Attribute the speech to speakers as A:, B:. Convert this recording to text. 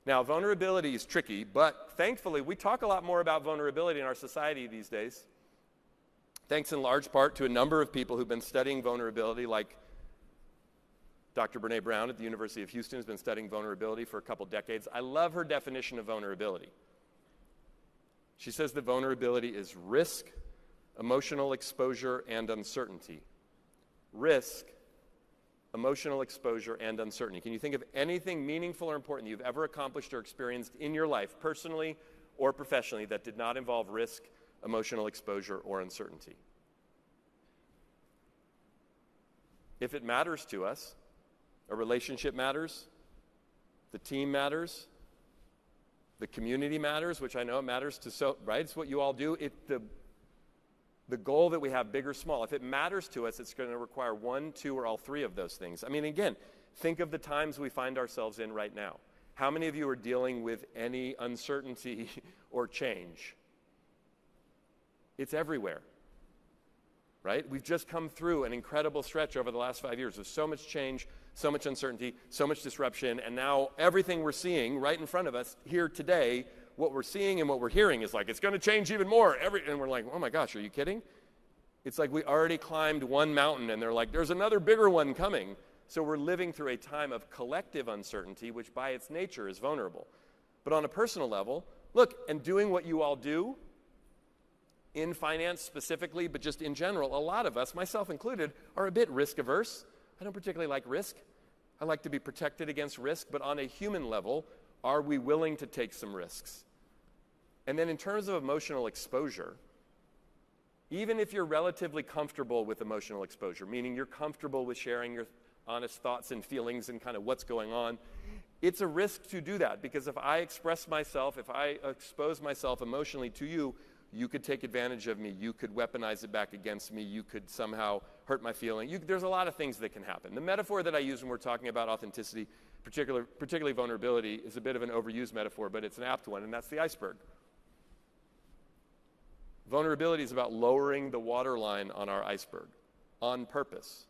A: Now, vulnerability is tricky, but thankfully, we talk a lot more about vulnerability in our society these days, thanks in large part to a number of people who've been studying vulnerability, like Dr. Brene Brown at the University of Houston has been studying vulnerability for a couple decades. I love her definition of vulnerability. She says that vulnerability is risk, emotional exposure, and uncertainty. Risk, emotional exposure, and uncertainty. Can you think of anything meaningful or important you've ever accomplished or experienced in your life, personally or professionally, that did not involve risk, emotional exposure, or uncertainty? If it matters to us, a relationship matters, the team matters, the community matters, which I know it matters to, right? It's what you all do. The goal that we have, big or small, if it matters to us, it's going to require one, two, or all three of those things. I mean, again, think of the times we find ourselves in right now. How many of you are dealing with any uncertainty or change? It's everywhere, right? We've just come through an incredible stretch over the last 5 years of so much change, so much uncertainty, so much disruption, and now everything we're seeing right in front of us here today, what we're seeing and what we're hearing is like, it's going to change even more. And we're like, oh my gosh, are you kidding? It's like we already climbed one mountain, and they're like, there's another bigger one coming. So we're living through a time of collective uncertainty, which by its nature is vulnerable. But on a personal level, look, and doing what you all do, in finance specifically, but just in general, a lot of us, myself included, are a bit risk averse. I don't particularly like risk. I like to be protected against risk, but on a human level, are we willing to take some risks? And then in terms of emotional exposure, even if you're relatively comfortable with emotional exposure, meaning you're comfortable with sharing your honest thoughts and feelings and kind of what's going on, it's a risk to do that, because if I express myself, if I expose myself emotionally to you, you could take advantage of me, you could weaponize it back against me, you could somehow hurt my feeling. There's a lot of things that can happen. The metaphor that I use when we're talking about authenticity, particularly vulnerability, is a bit of an overused metaphor, but it's an apt one, and that's the iceberg. Vulnerability is about lowering the waterline on our iceberg on purpose.